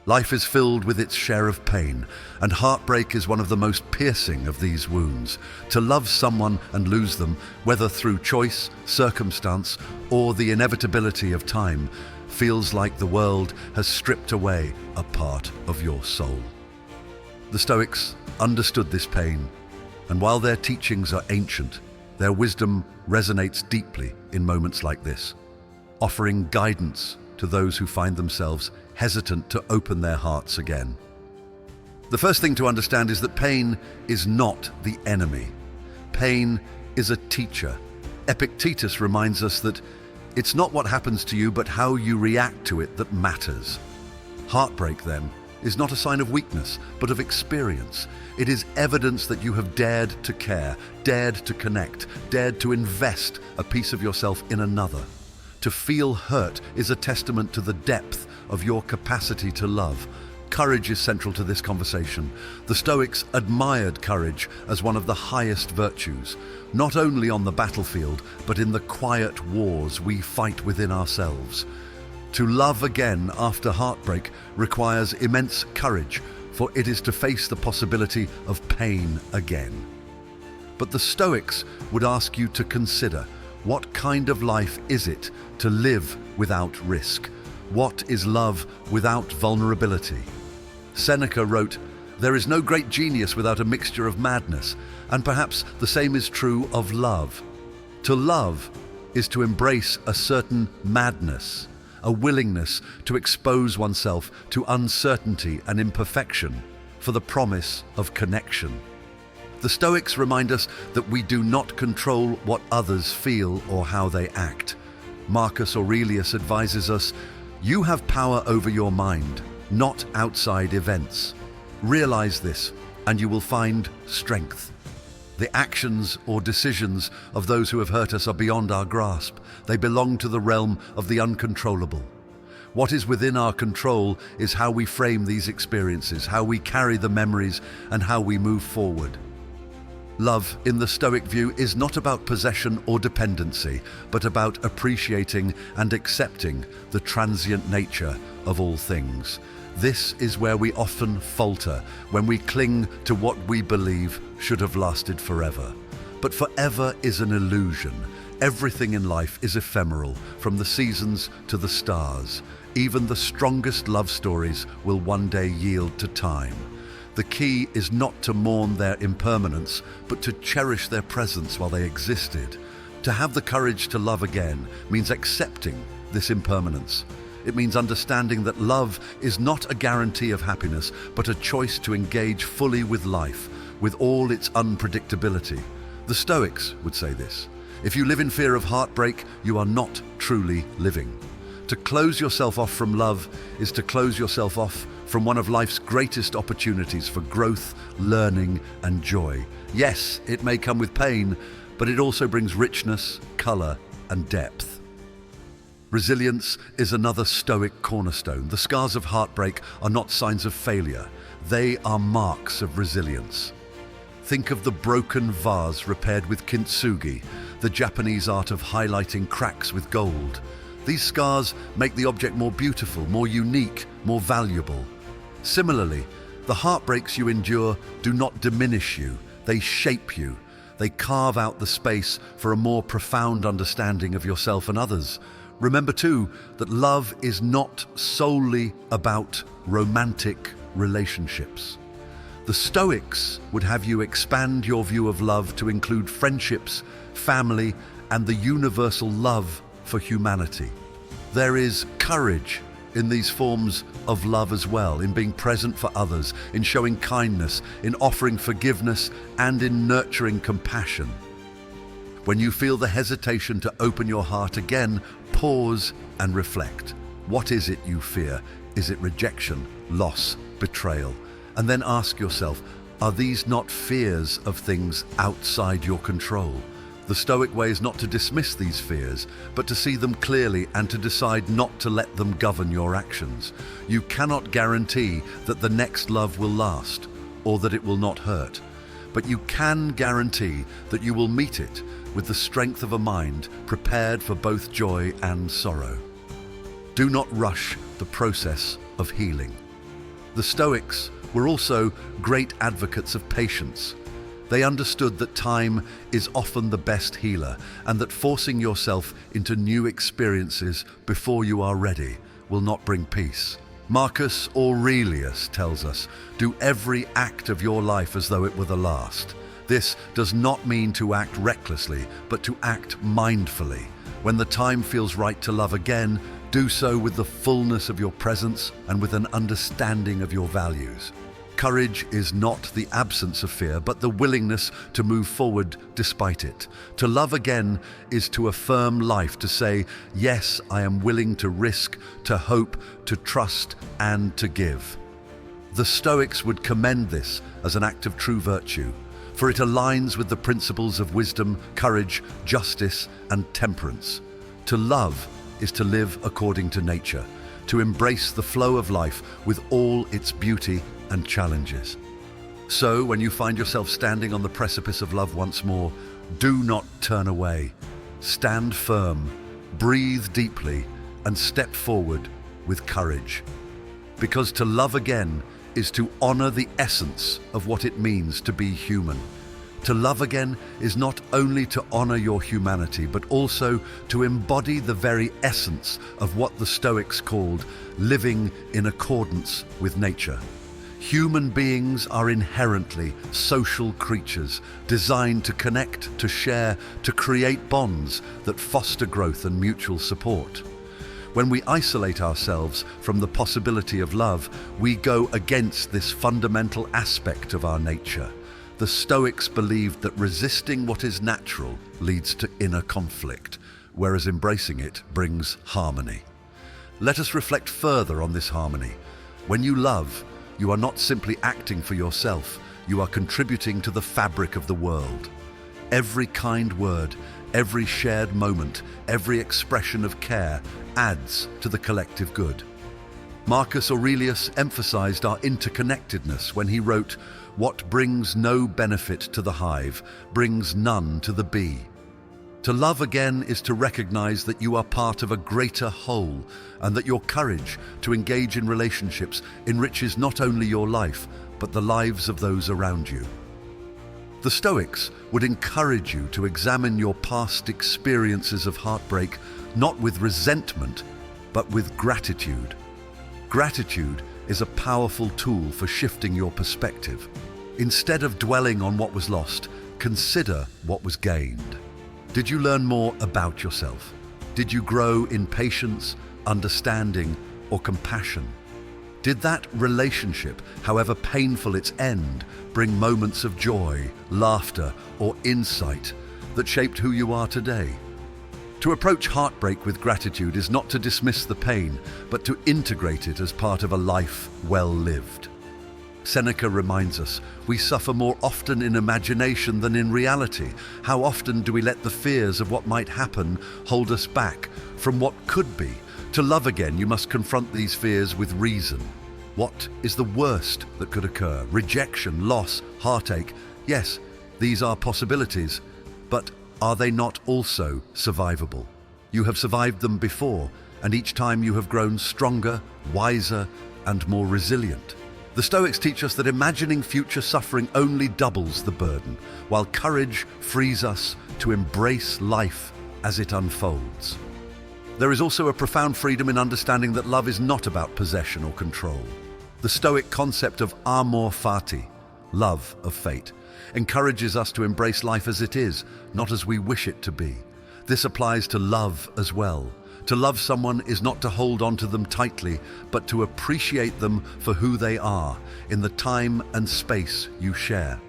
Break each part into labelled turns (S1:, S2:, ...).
S1: Life is filled with its share of pain, and heartbreak is one of the most piercing of these wounds. To love someone and lose them, whether through choice, circumstance, or the inevitability of time, feels like the world has stripped away a part of your soul. The Stoics understood this pain, and while their teachings are ancient, their wisdom resonates deeply in moments like this, offering guidance to those who find themselves hesitant to open their hearts again. The first thing to understand is that pain is not the enemy. Pain is a teacher. Epictetus reminds us that it's not what happens to you, but how you react to it that matters. Heartbreak, then, is not a sign of weakness, but of experience. It is evidence that you have dared to care, dared to connect, dared to invest a piece of yourself in another. To feel hurt is a testament to the depth of your capacity to love. Courage is central to this conversation. The Stoics admired courage as one of the highest virtues, not only on the battlefield, but in the quiet wars we fight within ourselves. To love again after heartbreak requires immense courage, for it is to face the possibility of pain again. But the Stoics would ask you to consider, what kind of life is it to live without risk? What is love without vulnerability? Seneca wrote, "There is no great genius without a mixture of madness," and perhaps the same is true of love. To love is to embrace a certain madness, a willingness to expose oneself to uncertainty and imperfection for the promise of connection. The Stoics remind us that we do not control what others feel or how they act. Marcus Aurelius advises us, "You have power over your mind, not outside events. Realize this, and you will find strength." The actions or decisions of those who have hurt us are beyond our grasp. They belong to the realm of the uncontrollable. What is within our control is how we frame these experiences, how we carry the memories, and how we move forward. Love, in the Stoic view, is not about possession or dependency, but about appreciating and accepting the transient nature of all things. This is where we often falter, when we cling to what we believe should have lasted forever. But forever is an illusion. Everything in life is ephemeral, from the seasons to the stars. Even the strongest love stories will one day yield to time. The key is not to mourn their impermanence, but to cherish their presence while they existed. To have the courage to love again means accepting this impermanence. It means understanding that love is not a guarantee of happiness, but a choice to engage fully with life, with all its unpredictability. The Stoics would say this: if you live in fear of heartbreak, you are not truly living. To close yourself off from love is to close yourself off from one of life's greatest opportunities for growth, learning, and joy. Yes, it may come with pain, but it also brings richness, color, and depth. Resilience is another Stoic cornerstone. The scars of heartbreak are not signs of failure. They are marks of resilience. Think of the broken vase repaired with kintsugi, the Japanese art of highlighting cracks with gold. These scars make the object more beautiful, more unique, more valuable. Similarly, the heartbreaks you endure do not diminish you, they shape you. They carve out the space for a more profound understanding of yourself and others. Remember too that love is not solely about romantic relationships. The Stoics would have you expand your view of love to include friendships, family, and the universal love for humanity. There is courage in these forms of love as well, in being present for others, in showing kindness, in offering forgiveness, and in nurturing compassion. When you feel the hesitation to open your heart again, pause and reflect. What is it you fear? Is it rejection, loss, betrayal? And then ask yourself, are these not fears of things outside your control? The Stoic way is not to dismiss these fears, but to see them clearly and to decide not to let them govern your actions. You cannot guarantee that the next love will last or that it will not hurt, but you can guarantee that you will meet it with the strength of a mind prepared for both joy and sorrow. Do not rush the process of healing. The Stoics were also great advocates of patience. They understood that time is often the best healer, and that forcing yourself into new experiences before you are ready will not bring peace. Marcus Aurelius tells us, "Do every act of your life as though it were the last." This does not mean to act recklessly, but to act mindfully. When the time feels right to love again, do so with the fullness of your presence and with an understanding of your values. Courage is not the absence of fear, but the willingness to move forward despite it. To love again is to affirm life, to say, yes, I am willing to risk, to hope, to trust, and to give. The Stoics would commend this as an act of true virtue, for it aligns with the principles of wisdom, courage, justice, and temperance. To love is to live according to nature, to embrace the flow of life with all its beauty and challenges. So, when you find yourself standing on the precipice of love once more, do not turn away. Stand firm, breathe deeply, and step forward with courage. Because to love again is to honor the essence of what it means to be human. To love again is not only to honor your humanity, but also to embody the very essence of what the Stoics called living in accordance with nature. Human beings are inherently social creatures, designed to connect, to share, to create bonds that foster growth and mutual support. When we isolate ourselves from the possibility of love, we go against this fundamental aspect of our nature. The Stoics believed that resisting what is natural leads to inner conflict, whereas embracing it brings harmony. Let us reflect further on this harmony. When you love, you are not simply acting for yourself, you are contributing to the fabric of the world. Every kind word, every shared moment, every expression of care adds to the collective good. Marcus Aurelius emphasized our interconnectedness when he wrote, "What brings no benefit to the hive brings none to the bee." To love again is to recognize that you are part of a greater whole, and that your courage to engage in relationships enriches not only your life, but the lives of those around you. The Stoics would encourage you to examine your past experiences of heartbreak, not with resentment, but with gratitude. Gratitude is a powerful tool for shifting your perspective. Instead of dwelling on what was lost, consider what was gained. Did you learn more about yourself? Did you grow in patience, understanding, or compassion? Did that relationship, however painful its end, bring moments of joy, laughter, or insight that shaped who you are today? To approach heartbreak with gratitude is not to dismiss the pain, but to integrate it as part of a life well lived. Seneca reminds us, we suffer more often in imagination than in reality. How often do we let the fears of what might happen hold us back from what could be? To love again, you must confront these fears with reason. What is the worst that could occur? Rejection, loss, heartache. Yes, these are possibilities, but are they not also survivable? You have survived them before, and each time you have grown stronger, wiser, and more resilient. The Stoics teach us that imagining future suffering only doubles the burden, while courage frees us to embrace life as it unfolds. There is also a profound freedom in understanding that love is not about possession or control. The Stoic concept of amor fati, love of fate, encourages us to embrace life as it is, not as we wish it to be. This applies to love as well. To love someone is not to hold on to them tightly, but to appreciate them for who they are in the time and space you share.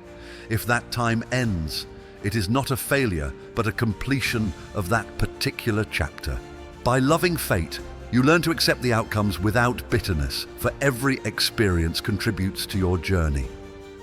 S1: If that time ends, it is not a failure, but a completion of that particular chapter. By loving fate, you learn to accept the outcomes without bitterness, for every experience contributes to your journey.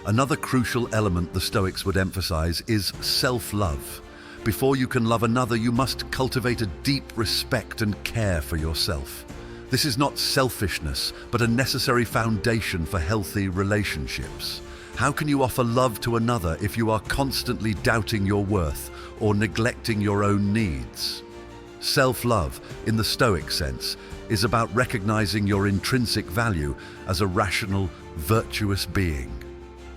S1: Another crucial element the Stoics would emphasize is self-love. Before you can love another, you must cultivate a deep respect and care for yourself. This is not selfishness, but a necessary foundation for healthy relationships. How can you offer love to another if you are constantly doubting your worth or neglecting your own needs? Self-love, in the Stoic sense, is about recognizing your intrinsic value as a rational, virtuous being.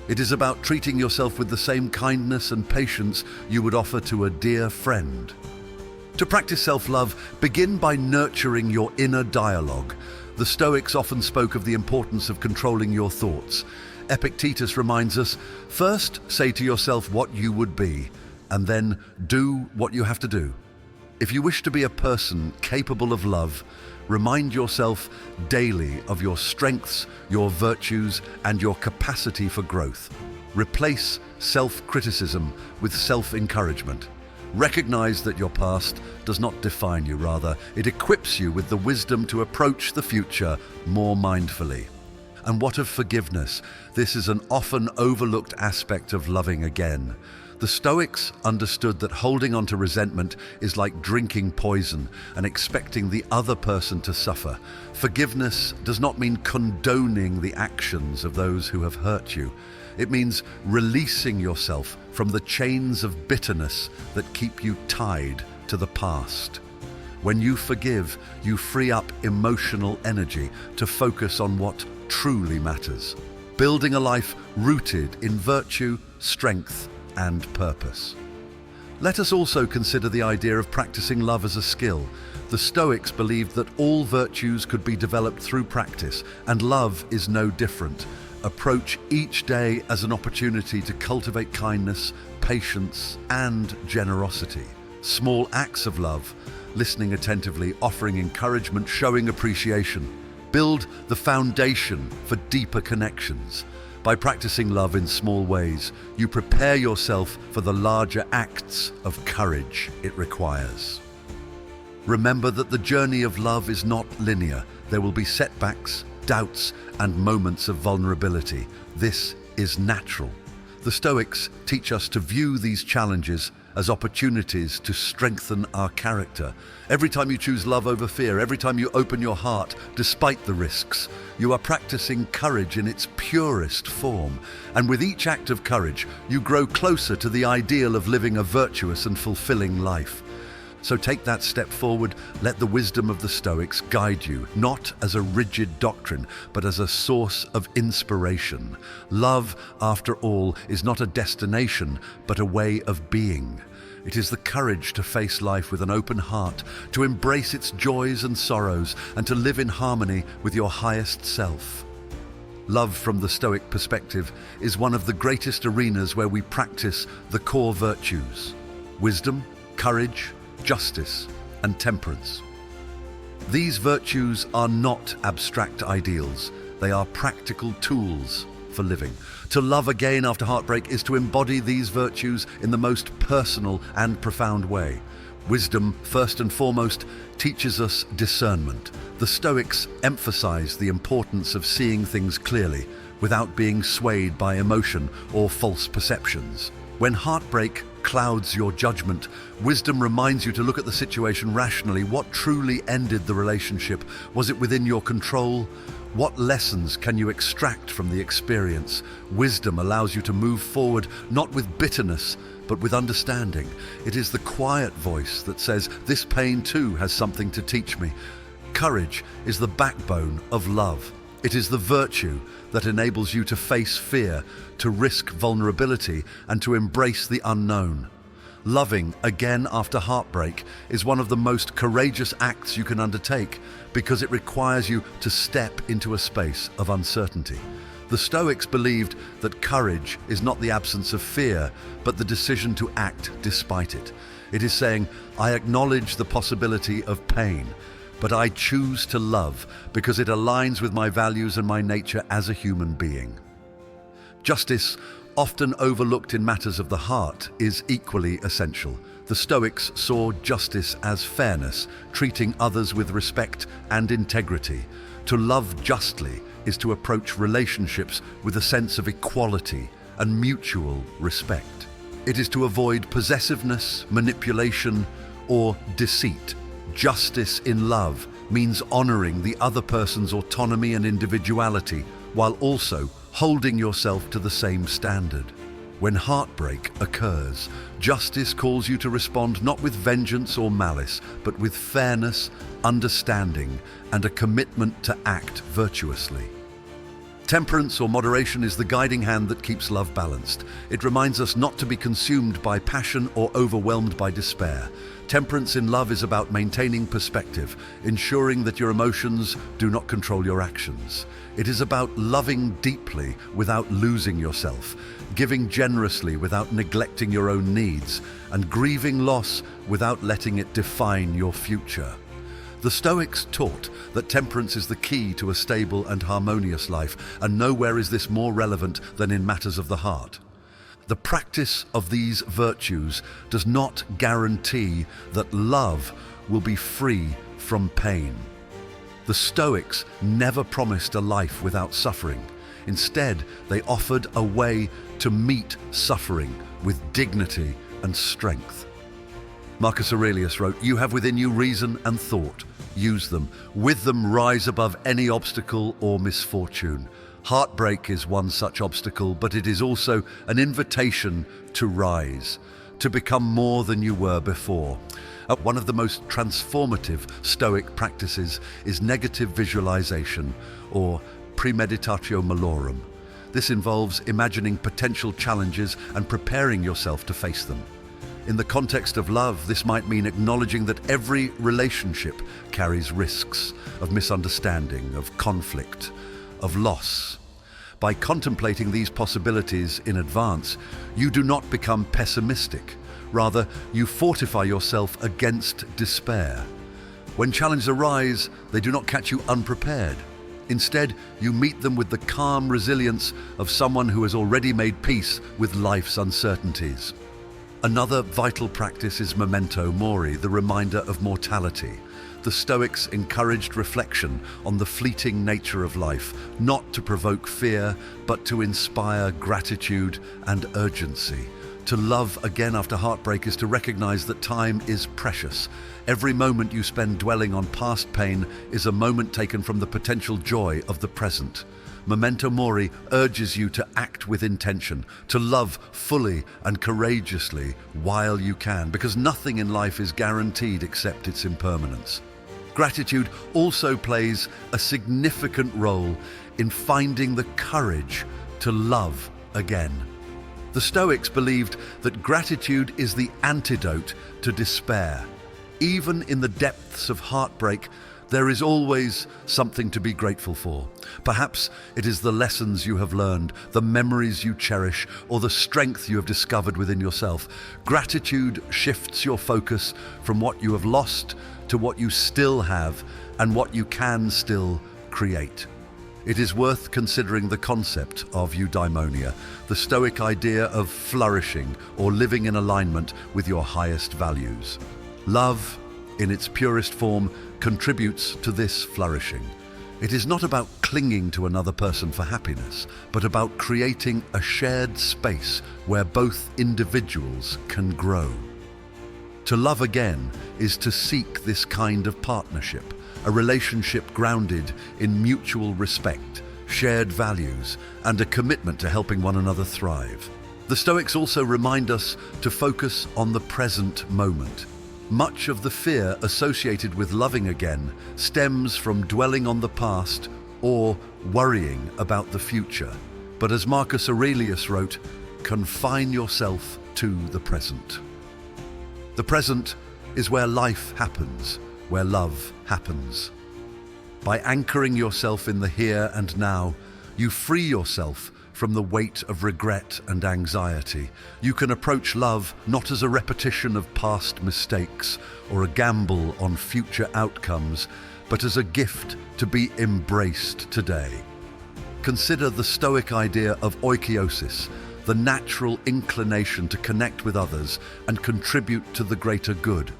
S1: It is about treating yourself with the same kindness and patience you would offer to a dear friend. To practice self-love, begin by nurturing your inner dialogue. The Stoics often spoke of the importance of controlling your thoughts. Epictetus reminds us, first say to yourself what you would be, and then do what you have to do. If you wish to be a person capable of love, remind yourself daily of your strengths, your virtues, and your capacity for growth. Replace self-criticism with self-encouragement. Recognize that your past does not define you, rather, it equips you with the wisdom to approach the future more mindfully. And what of forgiveness? This is an often overlooked aspect of loving again. The Stoics understood that holding on to resentment is like drinking poison and expecting the other person to suffer. Forgiveness does not mean condoning the actions of those who have hurt you. It means releasing yourself from the chains of bitterness that keep you tied to the past. When you forgive, you free up emotional energy to focus on what truly matters, building a life rooted in virtue, strength, and purpose. Let us also consider the idea of practicing love as a skill. The Stoics believed that all virtues could be developed through practice, and love is no different. Approach each day as an opportunity to cultivate kindness, patience, and generosity. Small acts of love, listening attentively, offering encouragement, showing appreciation, build the foundation for deeper connections. By practicing love in small ways, you prepare yourself for the larger acts of courage it requires. Remember that the journey of love is not linear. There will be setbacks, doubts, and moments of vulnerability. This is natural. The Stoics teach us to view these challenges as opportunities to strengthen our character. Every time you choose love over fear, every time you open your heart despite the risks, you are practicing courage in its purest form. And with each act of courage, you grow closer to the ideal of living a virtuous and fulfilling life. So take that step forward, let the wisdom of the Stoics guide you, not as a rigid doctrine, but as a source of inspiration. Love, after all, is not a destination, but a way of being. It is the courage to face life with an open heart, to embrace its joys and sorrows, and to live in harmony with your highest self. Love from the Stoic perspective is one of the greatest arenas where we practice the core virtues: wisdom, courage, justice, and temperance. These virtues are not abstract ideals, they are practical tools for living. To love again after heartbreak is to embody these virtues in the most personal and profound way. Wisdom, first and foremost, teaches us discernment. The Stoics emphasize the importance of seeing things clearly without being swayed by emotion or false perceptions. When heartbreak clouds your judgment, wisdom reminds you to look at the situation rationally. What truly ended the relationship? Was it within your control? What lessons can you extract from the experience? Wisdom allows you to move forward not with bitterness, but with understanding. It is the quiet voice that says, "This pain too has something to teach me." Courage is the backbone of love. It is the virtue that enables you to face fear, to risk vulnerability, and to embrace the unknown. Loving again after heartbreak is one of the most courageous acts you can undertake because it requires you to step into a space of uncertainty. The Stoics believed that courage is not the absence of fear, but the decision to act despite it. It is saying, "I acknowledge the possibility of pain, but I choose to love because it aligns with my values and my nature as a human being." Justice, often overlooked in matters of the heart, is equally essential. The Stoics saw justice as fairness, treating others with respect and integrity. To love justly is to approach relationships with a sense of equality and mutual respect. It is to avoid possessiveness, manipulation, or deceit. Justice in love means honoring the other person's autonomy and individuality while also holding yourself to the same standard. When heartbreak occurs, justice calls you to respond not with vengeance or malice, but with fairness, understanding, and a commitment to act virtuously. Temperance or moderation is the guiding hand that keeps love balanced. It reminds us not to be consumed by passion or overwhelmed by despair. Temperance in love is about maintaining perspective, ensuring that your emotions do not control your actions. It is about loving deeply without losing yourself, giving generously without neglecting your own needs, and grieving loss without letting it define your future. The Stoics taught that temperance is the key to a stable and harmonious life, and nowhere is this more relevant than in matters of the heart. The practice of these virtues does not guarantee that love will be free from pain. The Stoics never promised a life without suffering. Instead, they offered a way to meet suffering with dignity and strength. Marcus Aurelius wrote, "You have within you reason and thought. Use them. With them rise above any obstacle or misfortune." Heartbreak is one such obstacle, but it is also an invitation to rise, to become more than you were before. One of the most transformative Stoic practices is negative visualization, or premeditatio malorum. This involves imagining potential challenges and preparing yourself to face them. In the context of love, this might mean acknowledging that every relationship carries risks of misunderstanding, of conflict, of loss. By contemplating these possibilities in advance, you do not become pessimistic. Rather, you fortify yourself against despair. When challenges arise, they do not catch you unprepared. Instead, you meet them with the calm resilience of someone who has already made peace with life's uncertainties. Another vital practice is memento mori, the reminder of mortality. The Stoics encouraged reflection on the fleeting nature of life, not to provoke fear, but to inspire gratitude and urgency. To love again after heartbreak is to recognize that time is precious. Every moment you spend dwelling on past pain is a moment taken from the potential joy of the present. Memento mori urges you to act with intention, to love fully and courageously while you can, because nothing in life is guaranteed except its impermanence. Gratitude also plays a significant role in finding the courage to love again. The Stoics believed that gratitude is the antidote to despair. Even in the depths of heartbreak, there is always something to be grateful for. Perhaps it is the lessons you have learned, the memories you cherish, or the strength you have discovered within yourself. Gratitude shifts your focus from what you have lost to what you still have and what you can still create. It is worth considering the concept of eudaimonia, the Stoic idea of flourishing or living in alignment with your highest values. Love, in its purest form, contributes to this flourishing. It is not about clinging to another person for happiness, but about creating a shared space where both individuals can grow. To love again is to seek this kind of partnership, a relationship grounded in mutual respect, shared values, and a commitment to helping one another thrive. The Stoics also remind us to focus on the present moment. Much of the fear associated with loving again stems from dwelling on the past or worrying about the future. But as Marcus Aurelius wrote, confine yourself to the present. The present is where life happens, where love happens. By anchoring yourself in the here and now, you free yourself from the weight of regret and anxiety. You can approach love not as a repetition of past mistakes or a gamble on future outcomes, but as a gift to be embraced today. Consider the Stoic idea of oikeiosis, the natural inclination to connect with others and contribute to the greater good.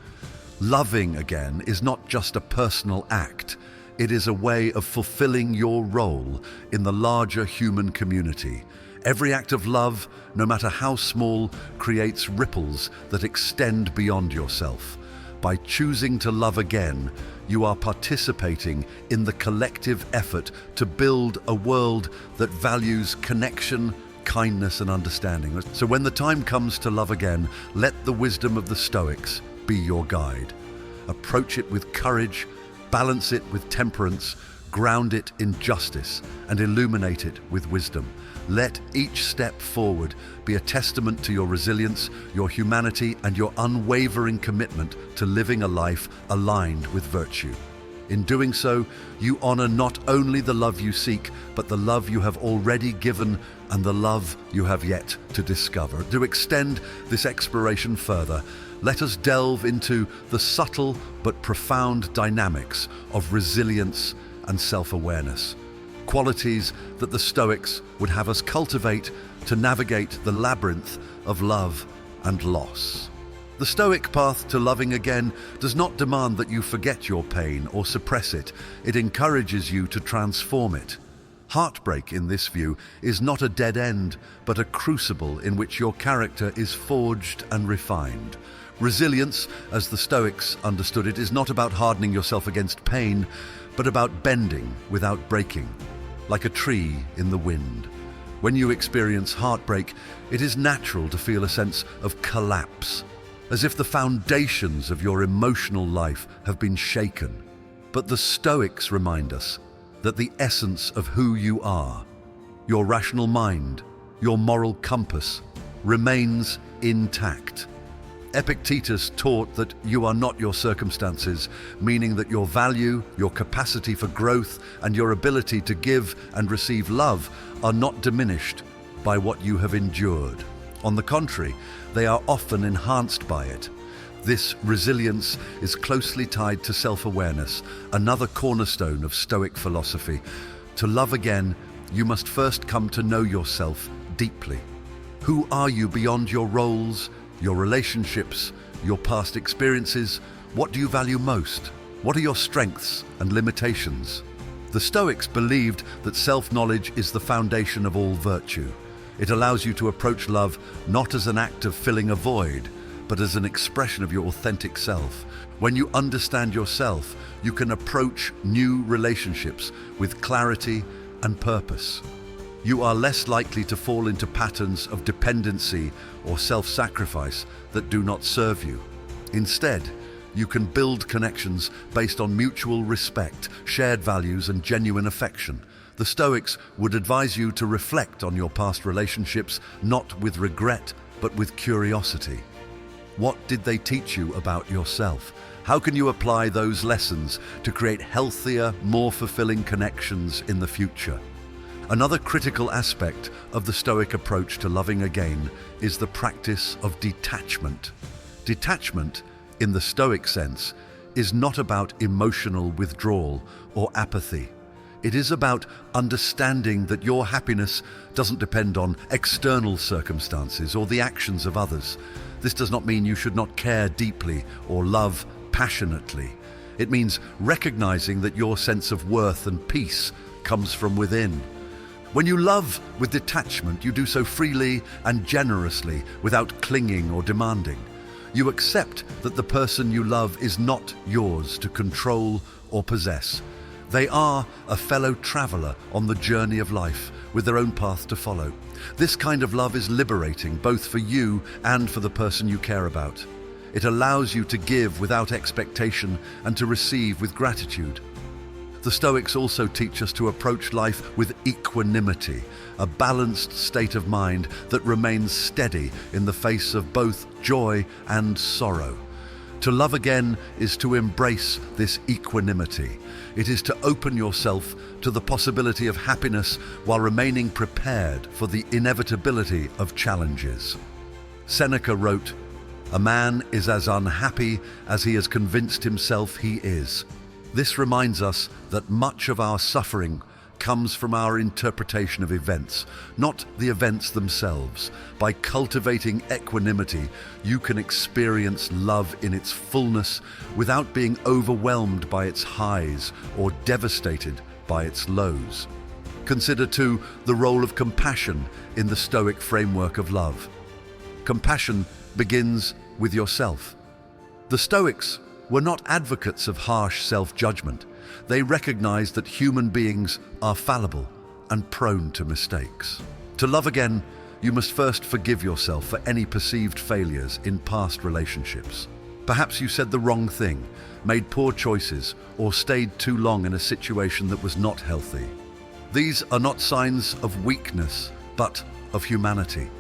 S1: Loving again is not just a personal act. It is a way of fulfilling your role in the larger human community. Every act of love, no matter how small, creates ripples that extend beyond yourself. By choosing to love again, you are participating in the collective effort to build a world that values connection, kindness and understanding. So when the time comes to love again, let the wisdom of the Stoics be your guide. Approach it with courage, balance it with temperance, ground it in justice, and illuminate it with wisdom. Let each step forward be a testament to your resilience, your humanity, and your unwavering commitment to living a life aligned with virtue. In doing so, you honor not only the love you seek, but the love you have already given and the love you have yet to discover. To extend this exploration further, let us delve into the subtle but profound dynamics of resilience and self-awareness, qualities that the Stoics would have us cultivate to navigate the labyrinth of love and loss. The Stoic path to loving again does not demand that you forget your pain or suppress it. It encourages you to transform it. Heartbreak, in this view, is not a dead end, but a crucible in which your character is forged and refined. Resilience, as the Stoics understood it, is not about hardening yourself against pain, but about bending without breaking, like a tree in the wind. When you experience heartbreak, it is natural to feel a sense of collapse, as if the foundations of your emotional life have been shaken. But the Stoics remind us that the essence of who you are, your rational mind, your moral compass, remains intact. Epictetus taught that you are not your circumstances, meaning that your value, your capacity for growth, and your ability to give and receive love are not diminished by what you have endured. On the contrary, they are often enhanced by it. This resilience is closely tied to self-awareness, another cornerstone of Stoic philosophy. To love again, you must first come to know yourself deeply. Who are you beyond your roles, your relationships, your past experiences? What do you value most? What are your strengths and limitations? The Stoics believed that self-knowledge is the foundation of all virtue. It allows you to approach love not as an act of filling a void, but as an expression of your authentic self. When you understand yourself, you can approach new relationships with clarity and purpose. You are less likely to fall into patterns of dependency or self-sacrifice that do not serve you. Instead, you can build connections based on mutual respect, shared values, and genuine affection. The Stoics would advise you to reflect on your past relationships, not with regret, but with curiosity. What did they teach you about yourself? How can you apply those lessons to create healthier, more fulfilling connections in the future? Another critical aspect of the Stoic approach to loving again is the practice of detachment. Detachment, in the Stoic sense, is not about emotional withdrawal or apathy. It is about understanding that your happiness doesn't depend on external circumstances or the actions of others. This does not mean you should not care deeply or love passionately. It means recognizing that your sense of worth and peace comes from within. When you love with detachment, you do so freely and generously without clinging or demanding. You accept that the person you love is not yours to control or possess. They are a fellow traveler on the journey of life with their own path to follow. This kind of love is liberating both for you and for the person you care about. It allows you to give without expectation and to receive with gratitude. The Stoics also teach us to approach life with equanimity, a balanced state of mind that remains steady in the face of both joy and sorrow. To love again is to embrace this equanimity. It is to open yourself to the possibility of happiness while remaining prepared for the inevitability of challenges. Seneca wrote, "A man is as unhappy as he has convinced himself he is." This reminds us that much of our suffering comes from our interpretation of events, not the events themselves. By cultivating equanimity, you can experience love in its fullness without being overwhelmed by its highs or devastated by its lows. Consider, too, the role of compassion in the Stoic framework of love. Compassion begins with yourself. The Stoics were not advocates of harsh self-judgment. They recognized that human beings are fallible and prone to mistakes. To love again, you must first forgive yourself for any perceived failures in past relationships. Perhaps you said the wrong thing, made poor choices, or stayed too long in a situation that was not healthy. These are not signs of weakness, but of humanity.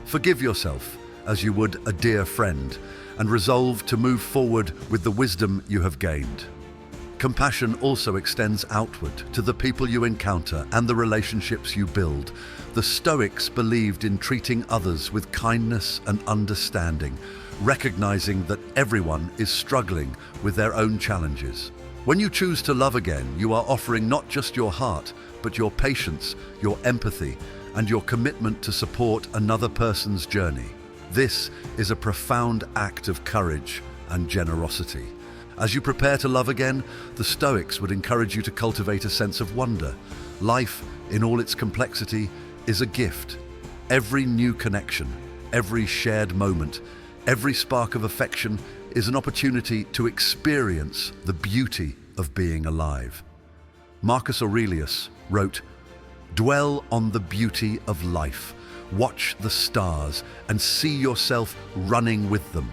S1: Forgive yourself as you would a dear friend, and resolve to move forward with the wisdom you have gained. Compassion also extends outward to the people you encounter and the relationships you build. The Stoics believed in treating others with kindness and understanding, recognizing that everyone is struggling with their own challenges. When you choose to love again, you are offering not just your heart, but your patience, your empathy, and your commitment to support another person's journey. This is a profound act of courage and generosity. As you prepare to love again, the Stoics would encourage you to cultivate a sense of wonder. Life, in all its complexity, is a gift. Every new connection, every shared moment, every spark of affection is an opportunity to experience the beauty of being alive. Marcus Aurelius wrote, "Dwell on the beauty of life. Watch the stars and see yourself running with them."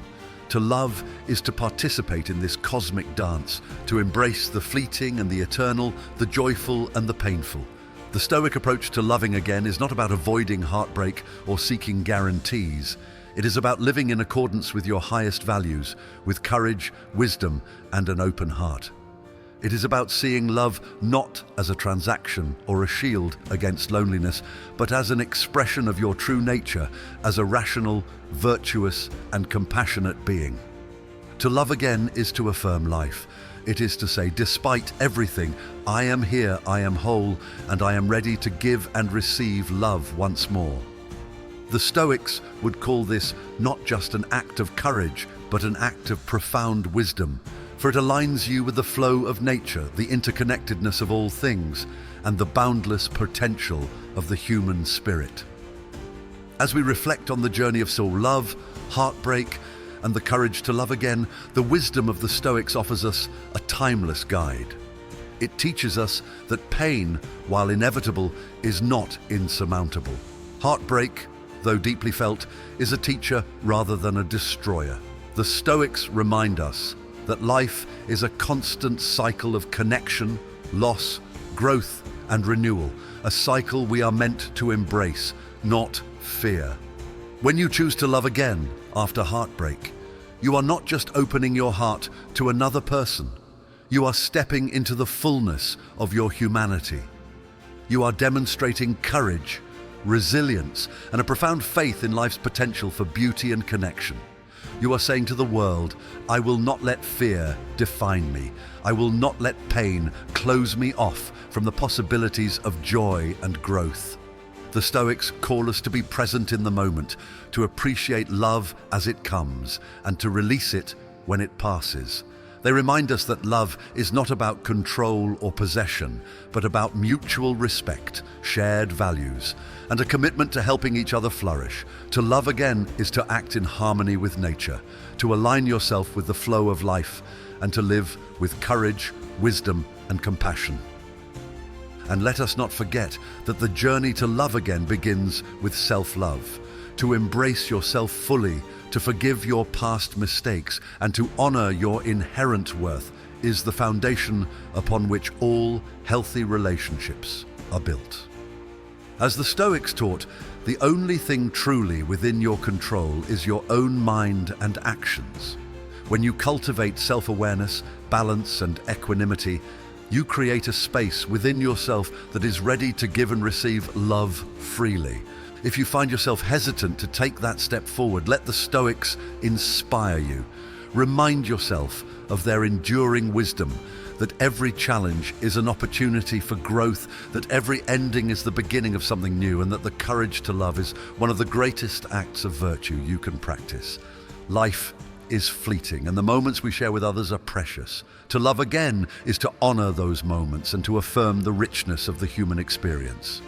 S1: To love is to participate in this cosmic dance, to embrace the fleeting and the eternal, the joyful and the painful. The Stoic approach to loving again is not about avoiding heartbreak or seeking guarantees. It is about living in accordance with your highest values, with courage, wisdom, and an open heart. It is about seeing love not as a transaction or a shield against loneliness, but as an expression of your true nature, as a rational, virtuous, and compassionate being. To love again is to affirm life. It is to say, despite everything, I am here, I am whole, and I am ready to give and receive love once more. The Stoics would call this not just an act of courage, but an act of profound wisdom. For it aligns you with the flow of nature, the interconnectedness of all things, and the boundless potential of the human spirit. As we reflect on the journey of soul love, heartbreak, and the courage to love again, the wisdom of the Stoics offers us a timeless guide. It teaches us that pain, while inevitable, is not insurmountable. Heartbreak, though deeply felt, is a teacher rather than a destroyer. The Stoics remind us that life is a constant cycle of connection, loss, growth, and renewal, a cycle we are meant to embrace, not fear. When you choose to love again after heartbreak, you are not just opening your heart to another person, you are stepping into the fullness of your humanity. You are demonstrating courage, resilience, and a profound faith in life's potential for beauty and connection. You are saying to the world, I will not let fear define me. I will not let pain close me off from the possibilities of joy and growth. The Stoics call us to be present in the moment, to appreciate love as it comes, and to release it when it passes. They remind us that love is not about control or possession, but about mutual respect, shared values, and a commitment to helping each other flourish. To love again is to act in harmony with nature, to align yourself with the flow of life, and to live with courage, wisdom, and compassion. And let us not forget that the journey to love again begins with self-love, to embrace yourself fully, to forgive your past mistakes, and to honor your inherent worth is the foundation upon which all healthy relationships are built. As the Stoics taught, the only thing truly within your control is your own mind and actions. When you cultivate self-awareness, balance, and equanimity, you create a space within yourself that is ready to give and receive love freely. If you find yourself hesitant to take that step forward, let the Stoics inspire you. Remind yourself of their enduring wisdom, that every challenge is an opportunity for growth, that every ending is the beginning of something new, and that the courage to love is one of the greatest acts of virtue you can practice. Life is fleeting, and the moments we share with others are precious. To love again is to honor those moments and to affirm the richness of the human experience.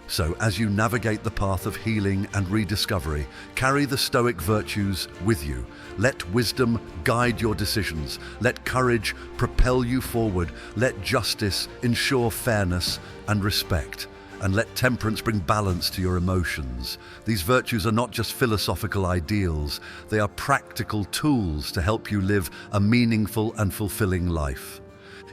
S1: So, as you navigate the path of healing and rediscovery, carry the Stoic virtues with you. Let wisdom guide your decisions. Let courage propel you forward. Let justice ensure fairness and respect. and let temperance bring balance to your emotions. These virtues are not just philosophical ideals, they are practical tools to help you live a meaningful and fulfilling life.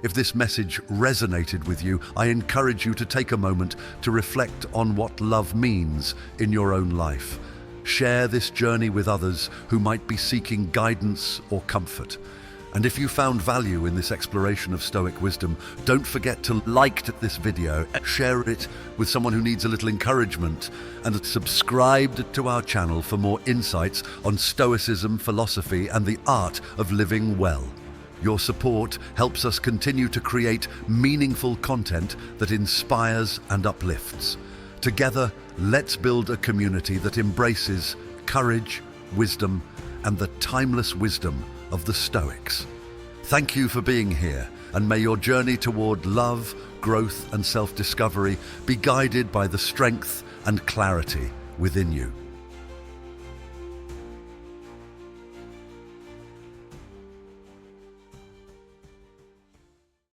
S1: If this message resonated with you, I encourage you to take a moment to reflect on what love means in your own life. Share this journey with others who might be seeking guidance or comfort. And if you found value in this exploration of Stoic wisdom, don't forget to like this video, share it with someone who needs a little encouragement, and subscribe to our channel for more insights on Stoicism, philosophy, and the art of living well. Your support helps us continue to create meaningful content that inspires and uplifts. Together, let's build a community that embraces courage, wisdom, and the timeless wisdom of the Stoics. Thank you for being here, and may your journey toward love, growth, and self-discovery be guided by the strength and clarity within you.